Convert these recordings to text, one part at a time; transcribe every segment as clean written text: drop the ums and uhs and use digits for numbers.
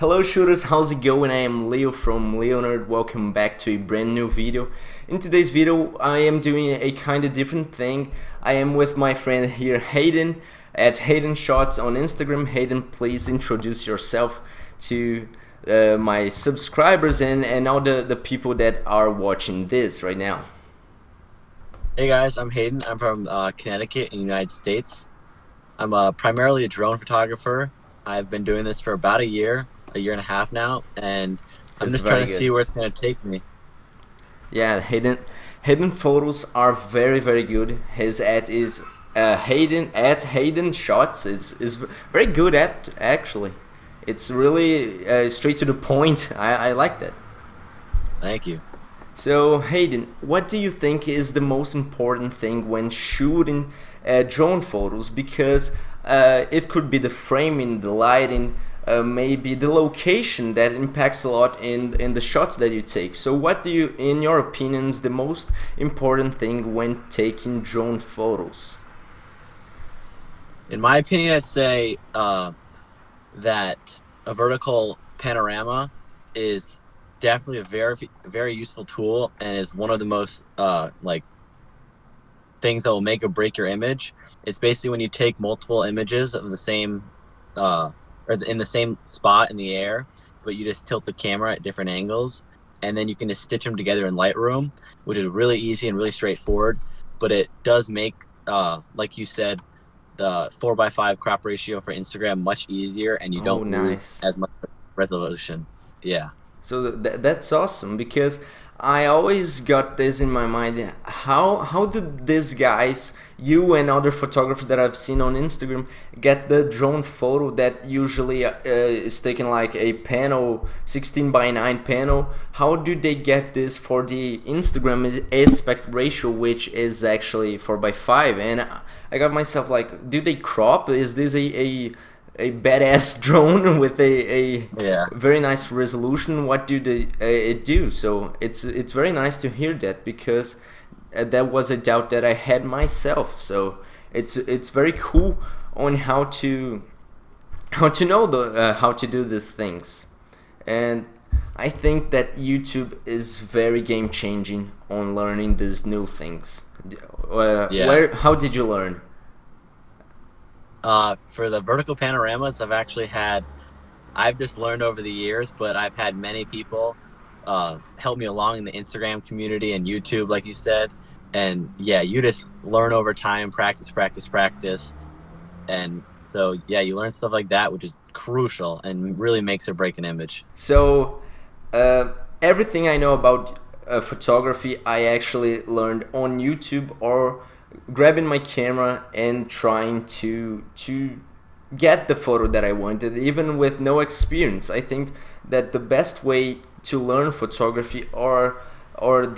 Hello shooters, how's it going? I am Leo from Leonerd. Welcome back to a brand new video. In today's video I am doing a kind of different thing. I am with my friend here Hayden at Hayden Shots on Instagram. Hayden, please introduce yourself to my subscribers and all the people that are watching this right now. Hey guys, I'm Hayden. I'm from Connecticut in the United States. I'm primarily a drone photographer. I've been doing this for about a year and a half now, and I'm It's just very trying to good. see where it's going to take me. Yeah, Hayden photos are very good. His ad is Hayden Shots. It's very good at actually. It's really straight to the point. I like that. Thank you. So Hayden, what do you think is the most important thing when shooting drone photos? Because it could be the framing, the lighting, maybe the location that impacts a lot in the shots that you take. So what do you, in your opinion, is the most important thing when taking drone photos? In my opinion, I'd say that a vertical panorama is definitely a very useful tool and is one of the most things that will make or break your image. It's basically when you take multiple images of the same in the same spot in the air, but you just tilt the camera at different angles, and then you can just stitch them together in Lightroom, which is really easy and really straightforward. But it does make, like you said, the 4:5 crop ratio for Instagram much easier, and you Oh, don't lose nice. as much resolution. Yeah. So that's awesome because I always got this in my mind. How did these guys, you and other photographers that I've seen on Instagram, get the drone photo that usually is taken like a panel, 16:9 panel? How do they get this for the Instagram aspect ratio, which is actually 4:5? And I got myself like, do they crop? Is this a badass drone with a Yeah. very nice resolution? What do they it do? So it's very nice to hear that, because that was a doubt that I had myself. So it's very cool on how to know the how to do these things. And I think that YouTube is very game changing on learning these new things. Yeah. How did you learn? For the vertical panoramas, I've just learned over the years, but I've had many people help me along in the Instagram community and YouTube, like you said. And yeah, you just learn over time, practice. And so, yeah, you learn stuff like that, which is crucial and really makes or break an image. So everything I know about photography, I actually learned on YouTube or grabbing my camera and trying to get the photo that I wanted, even with no experience. I think that the best way to learn photography or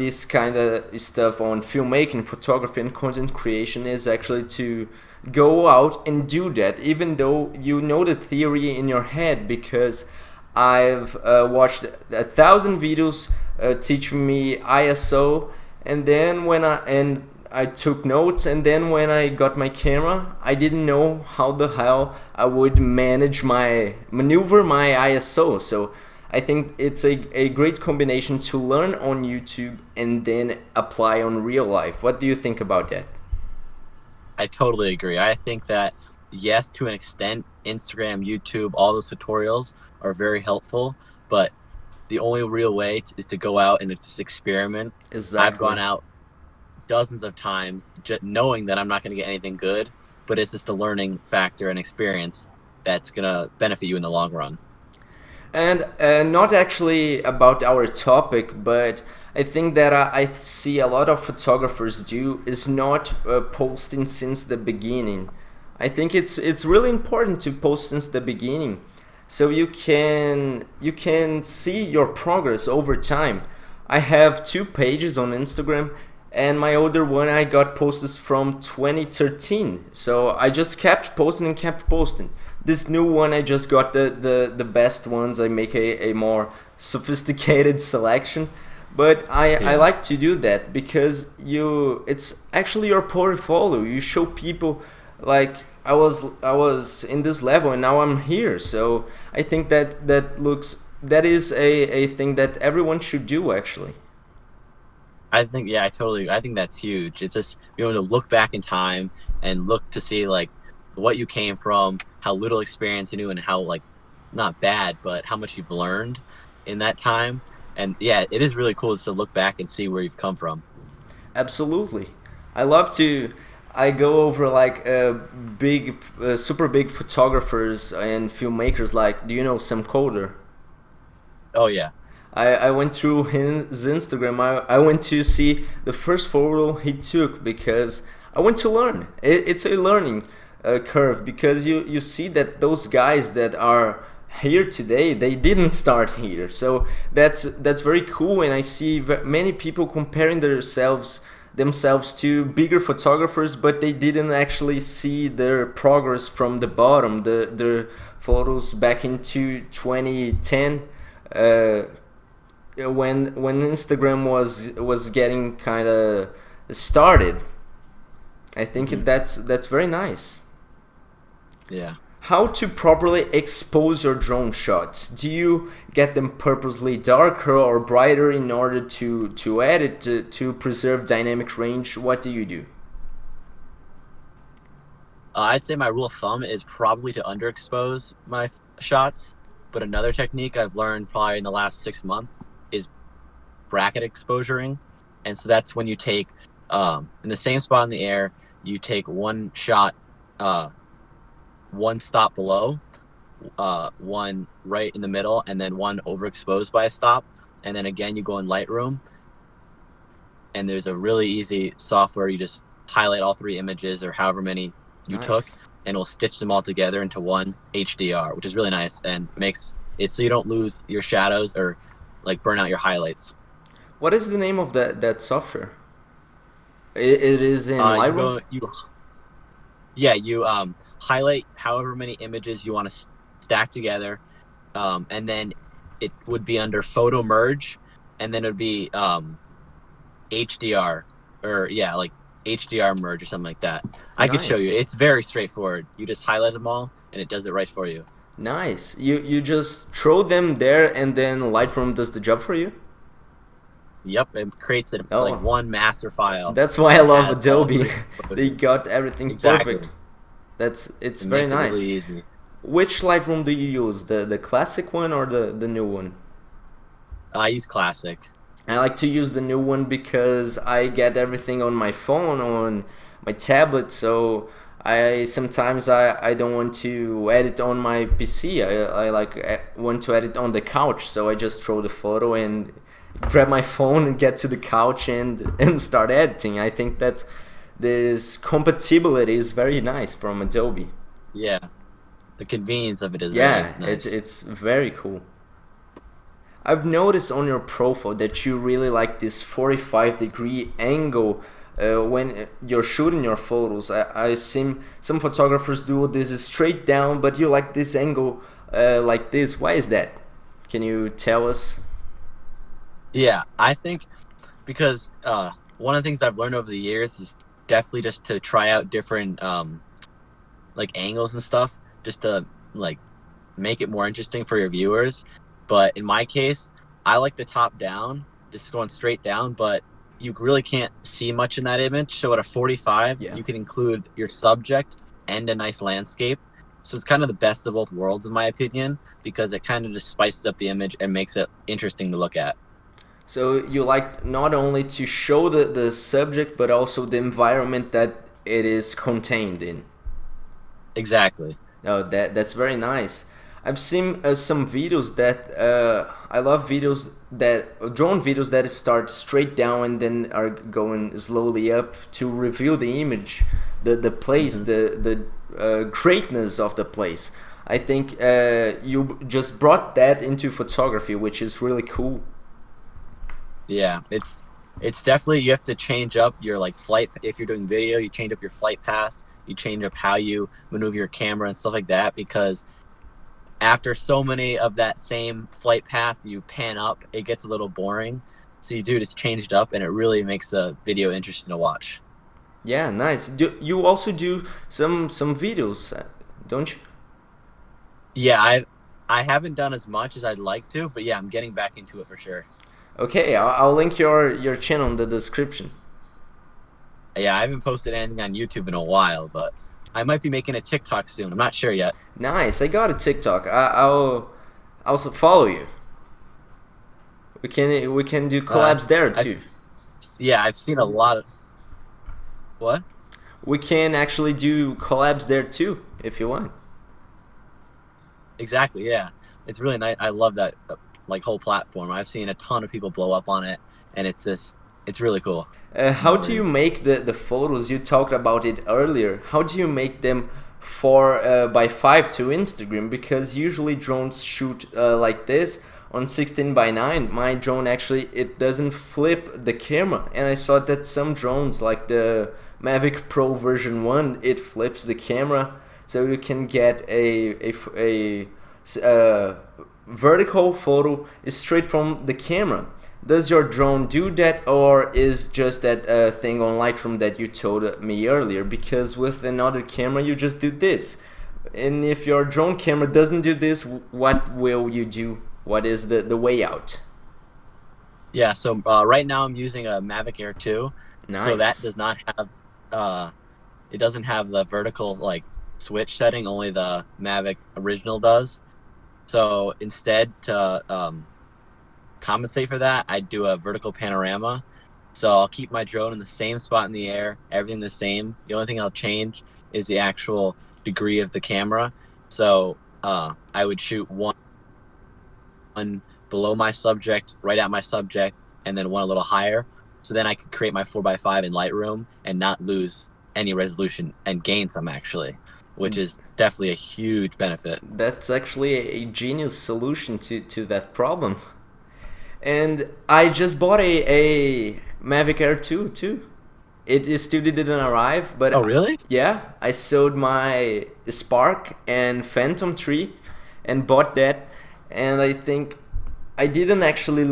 this kind of stuff on filmmaking, photography, and content creation is actually to go out and do that, even though you know the theory in your head. Because I've watched 1,000 videos teaching me ISO, and then I took notes, and then when I got my camera, I didn't know how the hell I would maneuver my ISO. So I think it's a great combination to learn on YouTube and then apply on real life. What do you think about that? I totally agree. I think that, yes, to an extent, Instagram, YouTube, all those tutorials are very helpful, but the only real way is to go out and just experiment. I've Exactly. gone out dozens of times just knowing that I'm not going to get anything good, but it's just a learning factor and experience that's going to benefit you in the long run. And not actually about our topic, but I think that I see a lot of photographers do is not posting since the beginning. I think it's really important to post since the beginning, so you can see your progress over time. I have 2 pages on Instagram, and my older one I got posts from 2013. So I just kept posting and kept posting. This new one I just got the best ones. I make a more sophisticated selection. But I Yeah. like to do that because it's actually your portfolio. You show people like I was in this level and now I'm here. So I think that is a thing that everyone should do actually. I think, yeah, I think that's huge. It's just being able to look back in time and look to see like what you came from, how little experience you knew, and how like not bad, but how much you've learned in that time. And yeah, it is really cool just to look back and see where you've come from. Absolutely. I love to. I go over like super big photographers and filmmakers. Like, do you know Sam Coder? Oh yeah. I went through his Instagram. I went to see the first photo he took because I went to learn. It's a learning curve because you see that those guys that are here today they didn't start here. So that's very cool, and I see many people comparing themselves to bigger photographers, but they didn't actually see their progress from the bottom. Their photos back into 2010. When Instagram was getting kind of started. I think that's very nice. Yeah. How to properly expose your drone shots? Do you get them purposely darker or brighter in order to edit to preserve dynamic range? What do you do? I'd say my rule of thumb is probably to underexpose my shots, but another technique I've learned probably in the last 6 months is bracket exposuring. And so that's when you take in the same spot in the air, you take one shot, one stop below, one right in the middle, and then one overexposed by a stop. And then again, you go in Lightroom, and there's a really easy software. You just highlight all three images or however many you took, and it'll stitch them all together into one HDR, which is really nice and makes it so you don't lose your shadows or like burn out your highlights. What is the name of that software? It is in Lightroom. You highlight however many images you want to stack together, and then it would be under photo merge, and then it would be HDR, or yeah, like HDR merge or something like that. I could show you. It's very straightforward. You just highlight them all, and it does it right for you. Nice. You just throw them there, and then Lightroom does the job for you. Yep, it creates it like one master file. That's why I love Adobe. They got everything perfect. It's very nice. Really easy. Which Lightroom do you use? The classic one or the new one? I use classic. I like to use the new one because I get everything on my phone, on my tablet, so I sometimes I don't want to edit on my PC. I want to edit on the couch, so I just throw the photo and grab my phone and get to the couch and start editing. I think that this compatibility is very nice from Adobe. Yeah, the convenience of it is very nice. It's very cool. I've noticed on your profile that you really like this 45-degree angle when you're shooting your photos. I seen some photographers do this straight down, but you like this angle like this. Why is that? Can you tell us? Yeah, I think because one of the things I've learned over the years is definitely just to try out different like angles and stuff, just to like make it more interesting for your viewers. But in my case, I like the top down, just going straight down, but you really can't see much in that image. So at a 45, you can include your subject and a nice landscape. So it's kind of the best of both worlds, in my opinion, because it kind of just spices up the image and makes it interesting to look at. So you like not only to show the subject, but also the environment that it is contained in. Exactly. Oh, that's very nice. I've seen some videos that I love drone videos that start straight down and then are going slowly up to reveal the image, the place, the greatness of the place. I think you just brought that into photography, which is really cool. Yeah, it's definitely, you have to change up your like flight. If you're doing video, you change up your flight paths, you change up how you maneuver your camera and stuff like that, because after so many of that same flight path you pan up, it gets a little boring. So you do just change it up, and it really makes the video interesting to watch. Yeah, nice. You also do some videos, don't you? Yeah, I haven't done as much as I'd like to, but yeah, I'm getting back into it for sure. Okay, I'll link your channel in the description. Yeah, I haven't posted anything on YouTube in a while, but I might be making a TikTok soon. I'm not sure yet. Nice. I got a TikTok. I'll also follow you. We can do Uh, collabs there I've too. yeah, I've seen a lot of what? We can actually do collabs there too if you want. Exactly, yeah. It's really nice. I love that like whole platform. I've seen a ton of people blow up on it, and it's really cool. How do you make the photos? You talked about it earlier. How do you make them 4 by 5 to Instagram? Because usually drones shoot like this on 16 by 9. My drone actually it doesn't flip the camera, and I saw that some drones like the Mavic Pro version 1 it flips the camera, so you can get a vertical photo straight from the camera. Does your drone do that, or is just that thing on Lightroom that you told me earlier? Because with another camera you just do this, and if your drone camera doesn't do this, what will you do? What is the way out? Yeah, so right now I'm using a Mavic Air 2, so that Nice. does not have it doesn't have the vertical like switch setting. Only the Mavic original does. So instead, to compensate for that, I do a vertical panorama. So I'll keep my drone in the same spot in the air, everything the same. The only thing I'll change is the actual degree of the camera. So I would shoot one below my subject, right at my subject, and then one a little higher. So then I could create my 4 by 5 in Lightroom and not lose any resolution and gain some actually, which is definitely a huge benefit. That's actually a genius solution to that problem. And I just bought a Mavic Air 2 too. It still didn't arrive, Oh, but really? yeah, I sold my Spark and Phantom 3 and bought that. And I think I didn't actually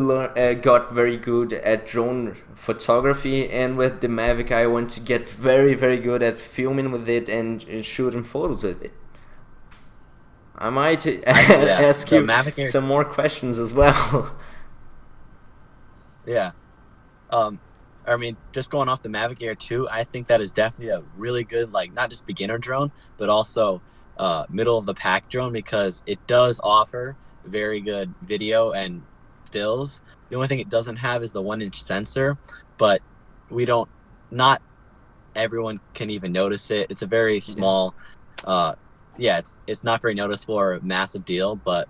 got very good at drone photography, and with the Mavic I want to get very good at filming with it and shooting photos with it. I might Yeah, ask the you Mavic Air. some more questions as well. Yeah. Um, I mean, just going off the Mavic Air 2, I think that is definitely a really good, like, not just beginner drone, but also middle of the pack drone because it does offer very good video and stills. The only thing it doesn't have is the 1-inch sensor, but we don't, not everyone can even notice it. It's a very Yeah. small, uh, yeah, it's not very noticeable or a massive deal, but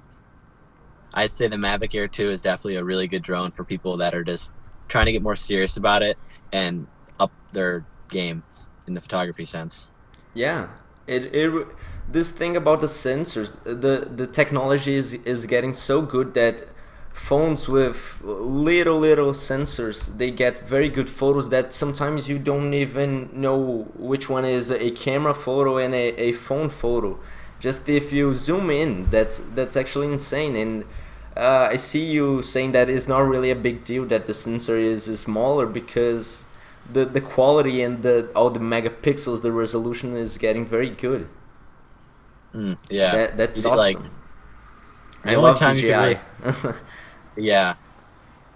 I'd say the Mavic Air 2 is definitely a really good drone for people that are just trying to get more serious about it and up their game in the photography sense. Yeah, it this thing about the sensors, the technology is getting so good that phones with little sensors they get very good photos that sometimes you don't even know which one is a camera photo and a phone photo. Just if you zoom in, that's actually insane. And I see you saying that it's not really a big deal that the sensor is smaller because the quality and the all the megapixels, the resolution is getting very good. Yeah, That's like awesome. I the only love time you could really, DJI. yeah,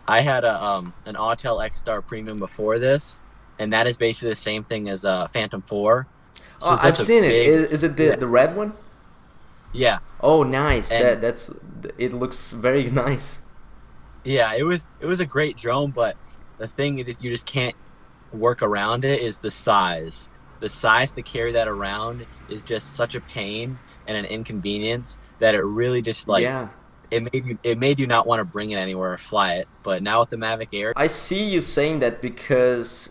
I had a an Autel XStar Premium before this, and that is basically the same thing as a Phantom 4. So Oh, it's I've just a seen it. big, Is it the yeah, the red one? yeah, Oh, nice. and That's it looks very nice. yeah, it was a great drone, but the thing you just can't work around it is the size. The size to carry that around is just such a pain and an inconvenience that it really just like Yeah. it made you not want to bring it anywhere or fly it. But now with the Mavic Air, I see you saying that because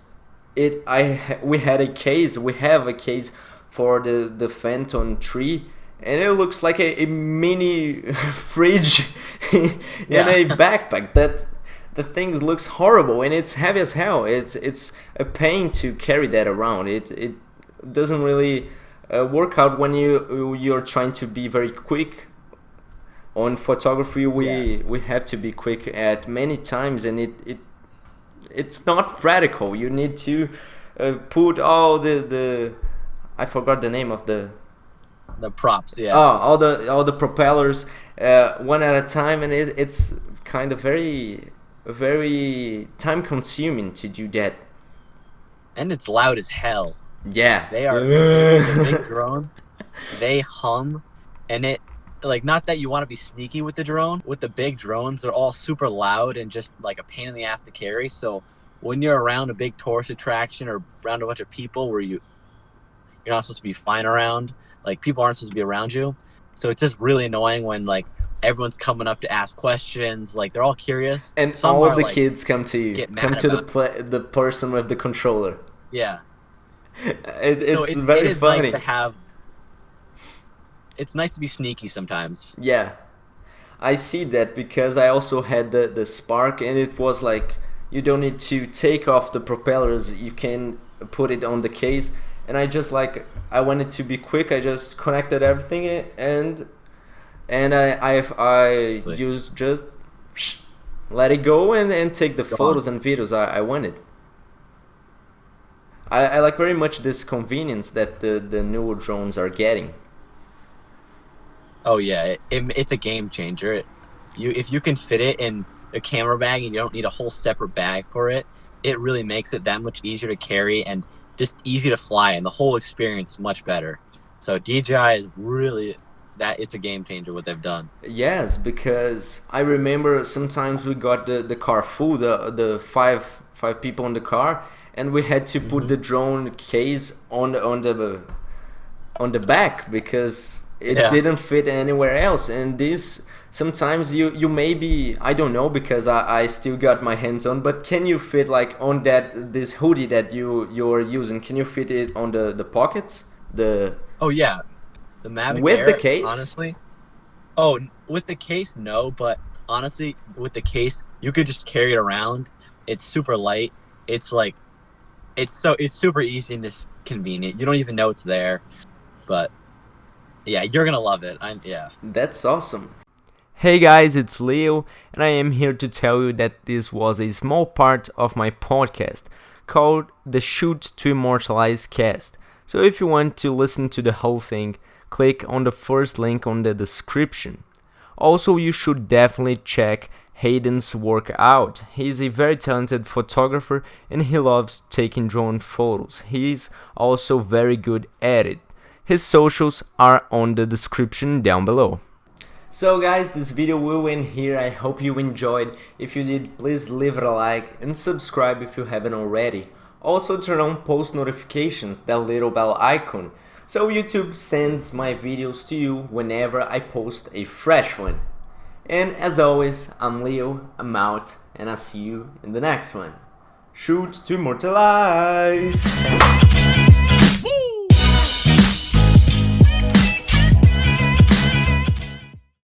we had a case, we have a case for the Phantom 3, and it looks like a mini fridge in yeah, a backpack. That the thing looks horrible and it's heavy as hell. It's a pain to carry that around. It doesn't really work out when you're trying to be very quick on photography. yeah, We have to be quick at many times, and it's not practical. You need to put all the I forgot the name of the props, yeah. all the propellers one at a time, and it's kind of very time consuming to do that. And it's loud as hell. Yeah, They are the big drones. They hum, and it like, not that you want to be sneaky with the drone. With the big drones, they're all super loud and just like a pain in the ass to carry. So when you're around a big tourist attraction or around a bunch of people where you're not supposed to be flying around, like people aren't supposed to be around you. So it's just really annoying when like everyone's coming up to ask questions. Like they're all curious, and some all are, the like, kids come to you, come to the person with the controller. Yeah. It's so very it is funny. Nice to have. It's nice to be sneaky sometimes. Yeah, I see that because I also had the Spark, and it was like you don't need to take off the propellers, you can put it on the case, and I wanted to be quick. I just connected everything, and I used just let it go and take the photos and videos I wanted. I like very much this convenience that the newer drones are getting. Oh yeah, it's a game changer. If you can fit it in a camera bag and you don't need a whole separate bag for it, it really makes it that much easier to carry and just easy to fly, and the whole experience much better. So DJI is really it's a game changer what they've done. Yes, because I remember sometimes we got the car full, the five people in the car, and we had to put the drone case on the back because it didn't fit anywhere else. And this sometimes you maybe, I don't know, because I still got my hands on, but can you fit like on this hoodie that you're using, can you fit it on the pockets? Oh yeah, the Mavic with Air, the case, honestly. Oh, with the case no, but honestly with the case you could just carry it around. It's super light. It's like it's super easy and just convenient. You don't even know it's there. But yeah, you're gonna love it. Yeah. That's awesome. Hey guys, it's Leo, and I am here to tell you that this was a small part of my podcast called the Shoot to Immortalize cast. So if you want to listen to the whole thing, click on the first link on the description. Also, you should definitely check Hayden's work out. He's a very talented photographer and he loves taking drone photos. He's also very good at it. His socials are on the description down below. So guys, this video will end here. I hope you enjoyed. If you did, please leave it a like and subscribe if you haven't already. Also turn on post notifications, that little bell icon, so YouTube sends my videos to you whenever I post a fresh one. And as always, I'm Leo, I'm out, and I'll see you in the next one. Shoot to Immortalize!